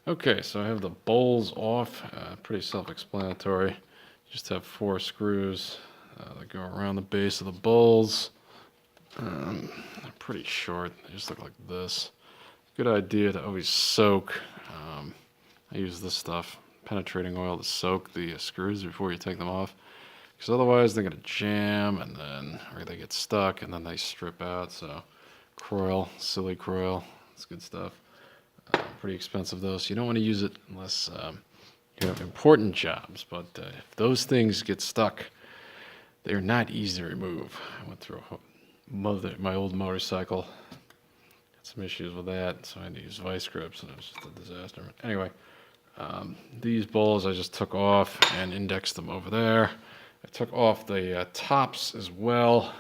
Okay, so I have the bowls off, pretty self-explanatory. Just have 4 screws that go around the base of the bowls. They're pretty short, they just look like this. Good idea to always soak. I use this stuff, penetrating oil, to soak the screws before you take them off. Because otherwise they're going to jam and then, or they get stuck and then they strip out. So Croil, silly Croil, it's good stuff. Pretty expensive though, so you don't want to use it unless you have important jobs. But if those things get stuck, they're not easy to remove. I went through my old motorcycle, had some issues with that, so I had to use vice grips, and it was just a disaster. Anyway, these bowls I just took off and indexed them over there. I took off the tops as well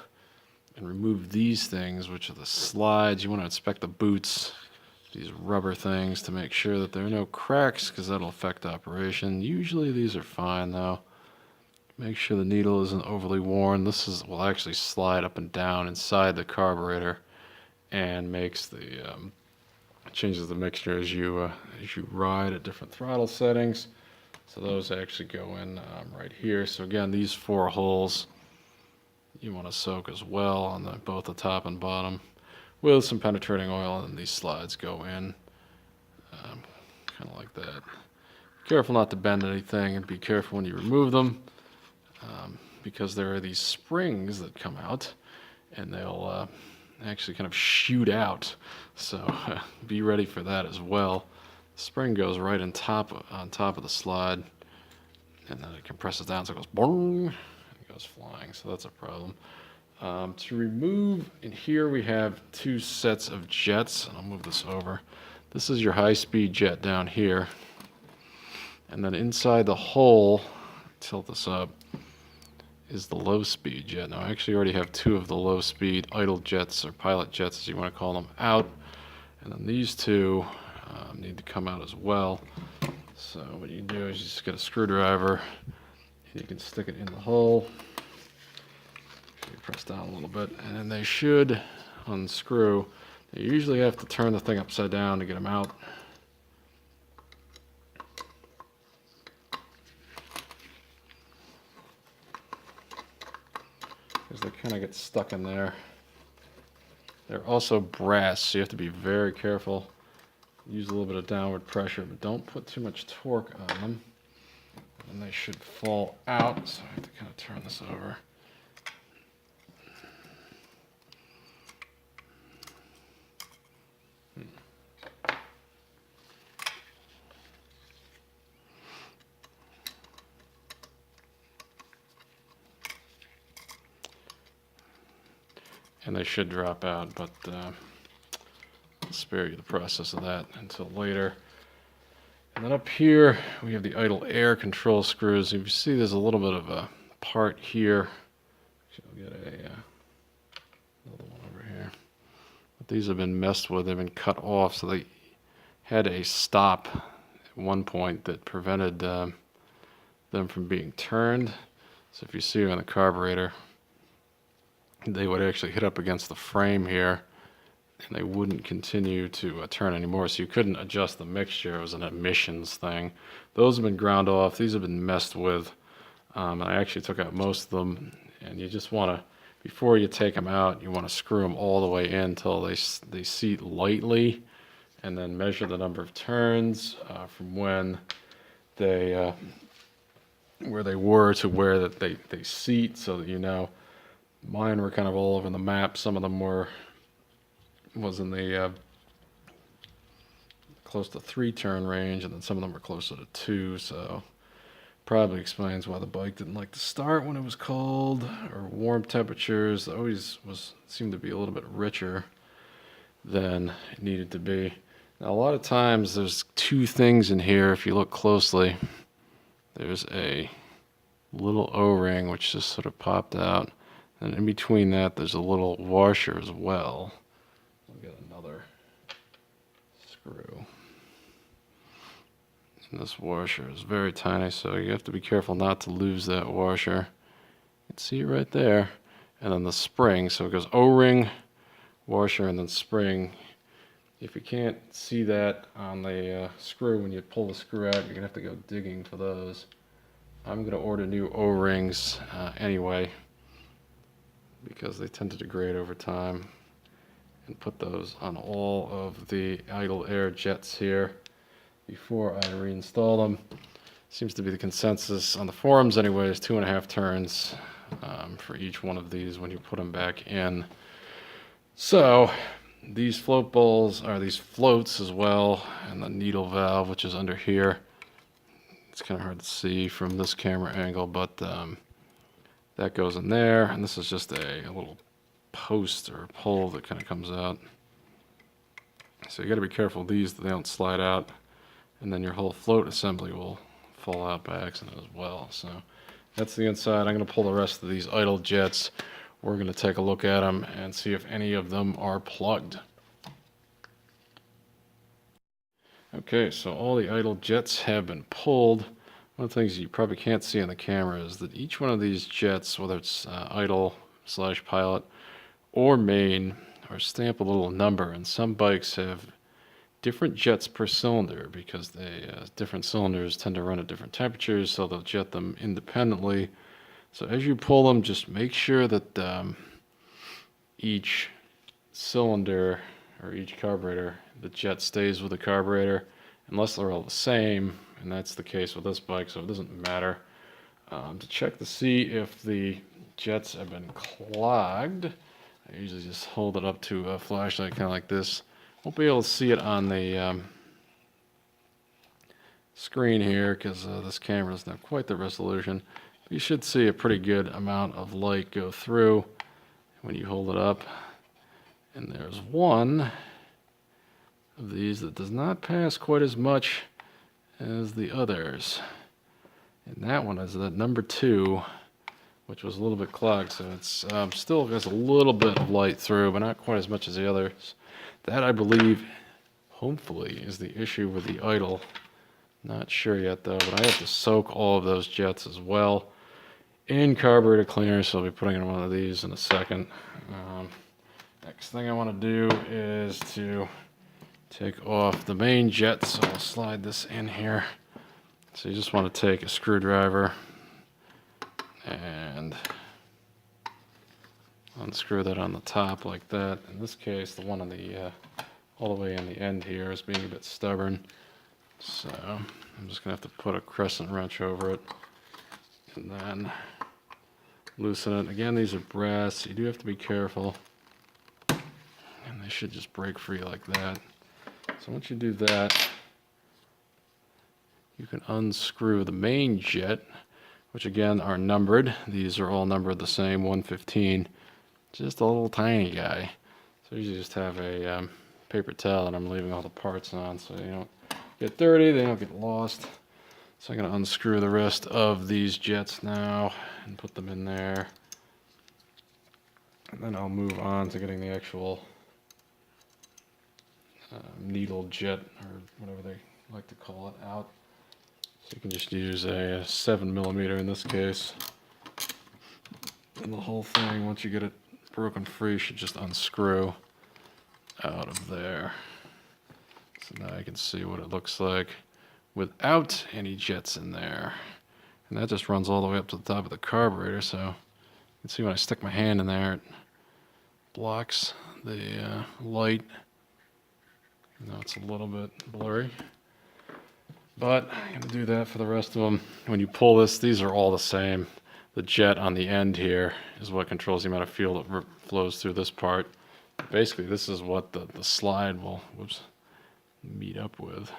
and removed these things, which are the slides. You want to inspect the boots, these rubber things, to make sure that there are no cracks, because that'll affect operation. Usually these are fine though. Make sure the needle isn't overly worn. This will actually slide up and down inside the carburetor and makes the changes the mixture as you ride at different throttle settings. So those actually go in right here. So again, these 4 holes you want to soak as well on both the top and bottom with some penetrating oil, and these slides go in kind of like that. Careful not to bend anything, and be careful when you remove them, because there are these springs that come out and they'll actually kind of shoot out, so be ready for that as well. The spring goes right on top of the slide, and then it compresses down, so it goes boom, and it goes flying, so that's a problem. To remove, in here we have 2 sets of jets, and I'll move this over. This is your high-speed jet down here, and then inside the hole, tilt this up, is the low-speed jet. Now I actually already have 2 of the low-speed idle jets, or pilot jets as you want to call them, out, and then these 2 need to come out as well. So what you do is you just get a screwdriver, and you can stick it in the hole. You press down a little bit, and then they should unscrew. You usually have to turn the thing upside down to get them out. Because they kind of get stuck in there. They're also brass, so you have to be very careful. Use a little bit of downward pressure, but don't put too much torque on them, and they should fall out. So I have to kind of turn this over. And they should drop out, but I'll spare you the process of that until later. And then up here we have the idle air control screws. If you see, there's a little bit of a part here. Actually, I'll get another one over here. But these have been messed with. They've been cut off, so they had a stop at one point that prevented them from being turned. So if you see on the carburetor, they would actually hit up against the frame here, and they wouldn't continue to turn anymore, so you couldn't adjust the mixture. It was an emissions thing. Those have been ground off. These have been messed with. I actually took out most of them, and you just want to, before you take them out, you want to screw them all the way in until they seat lightly, and then measure the number of turns from when they where they were to where that they seat, so that you know. Mine were kind of all over the map. Some of them was in the close to 3 turn range, and then some of them were closer to 2. So probably explains why the bike didn't like to start when it was cold or warm temperatures. It always seemed to be a little bit richer than it needed to be. Now a lot of times there's 2 things in here. If you look closely, there's a little O-ring which just sort of popped out. And in between that, there's a little washer as well. I'll get another screw. And this washer is very tiny, so you have to be careful not to lose that washer. You can see it right there. And then the spring, so it goes O-ring, washer, and then spring. If you can't see that on the screw when you pull the screw out, you're going to have to go digging for those. I'm going to order new O-rings anyway, because they tend to degrade over time, and put those on all of the idle air jets here before I reinstall them. Seems to be the consensus on the forums anyways, 2.5 turns for each one of these when you put them back in. So these float bowls are these floats as well, and the needle valve, which is under here. It's kind of hard to see from this camera angle, but that goes in there, and this is just a little post or pole that kind of comes out. So you got to be careful these, they don't slide out, and then your whole float assembly will fall out by accident as well. So that's the inside. I'm going to pull the rest of these idle jets. We're going to take a look at them and see if any of them are plugged. Okay, so all the idle jets have been pulled. One of the things you probably can't see on the camera is that each one of these jets, whether it's idle / pilot or main, are stamped a little number, and some bikes have different jets per cylinder because they different cylinders tend to run at different temperatures, so they'll jet them independently. So as you pull them, just make sure that each cylinder or each carburetor, the jet stays with the carburetor, unless they're all the same, and that's the case with this bike, so it doesn't matter. To check to see if the jets have been clogged, I usually just hold it up to a flashlight kind of like this. Won't be able to see it on the screen here because this camera doesn't have quite the resolution. But you should see a pretty good amount of light go through when you hold it up. And there's one of these that does not pass quite as much as the others. And that one is the number 2, which was a little bit clogged. So it's still has a little bit of light through, but not quite as much as the others. That, I believe, hopefully, is the issue with the idle. Not sure yet, though, but I have to soak all of those jets as well in carburetor cleaner, so I'll be putting in one of these in a second. Next thing I want to do is to take off the main jet, so I'll slide this in here. So you just want to take a screwdriver and unscrew that on the top like that. In this case, the one on the all the way in the end here is being a bit stubborn, so I'm just gonna have to put a crescent wrench over it and then loosen it. Again, these are brass, so you do have to be careful, and they should just break free like that. So once you do that, you can unscrew the main jet, which again are numbered. These are all numbered the same, 115. Just a little tiny guy. So you just have a paper towel, and I'm leaving all the parts on so they don't get dirty, they don't get lost. So I'm going to unscrew the rest of these jets now and put them in there. And then I'll move on to getting the actual needle jet, or whatever they like to call it, out. So you can just use a 7mm in this case. And the whole thing, once you get it broken free, should just unscrew out of there. So now you can see what it looks like without any jets in there. And that just runs all the way up to the top of the carburetor, so you can see when I stick my hand in there, it blocks the light. Now it's a little bit blurry, but I'm going to do that for the rest of them. When you pull this, these are all the same. The jet on the end here is what controls the amount of fuel that flows through this part. Basically, this is what the slide will meet up with.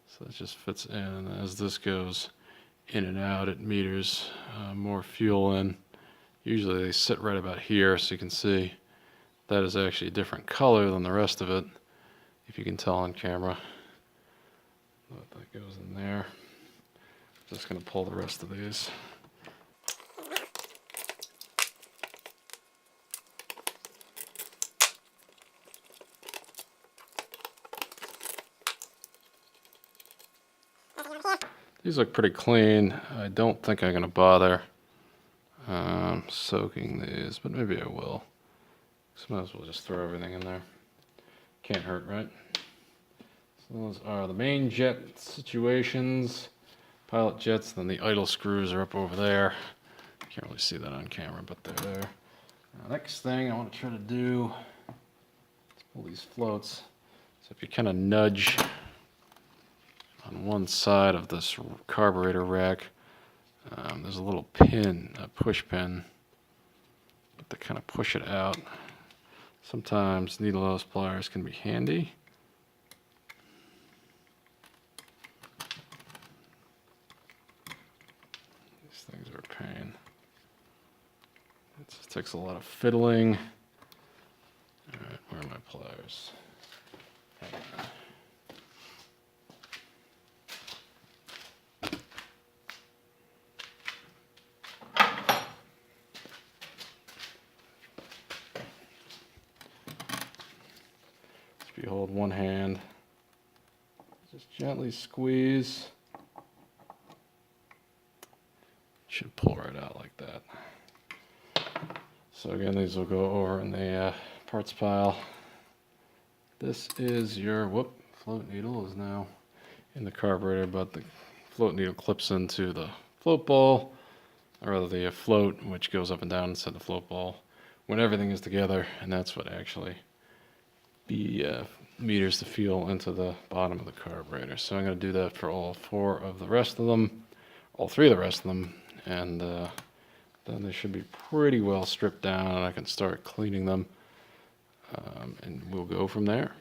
So it just fits in. As this goes in and out, it meters more fuel in. Usually they sit right about here, so you can see that is actually a different color than the rest of it, if you can tell on camera. That goes in there. Just going to pull the rest of these. These look pretty clean. I don't think I'm going to bother soaking these, but maybe I will. So might as well just throw everything in there. Can't hurt, right? So those are the main jet situations. Pilot jets, then the idle screws are up over there. Can't really see that on camera, but they're there. Next thing I want to try to do is pull these floats. So if you kind of nudge on one side of this carburetor rack, there's a little pin, a push pin, to kind of push it out. Sometimes needle nose pliers can be handy. These things are a pain. It just takes a lot of fiddling. All right, where are my pliers? Hang on. If you hold one hand, just gently squeeze. Should pull right out like that. So again, these will go over in the parts pile. This is your, float needle is now in the carburetor, but the float needle clips into the float ball, or rather the float, which goes up and down inside the float ball when everything is together, and that's what actually meters the fuel into the bottom of the carburetor. So I'm going to do that for all three of the rest of them, and then they should be pretty well stripped down, and I can start cleaning them, and we'll go from there.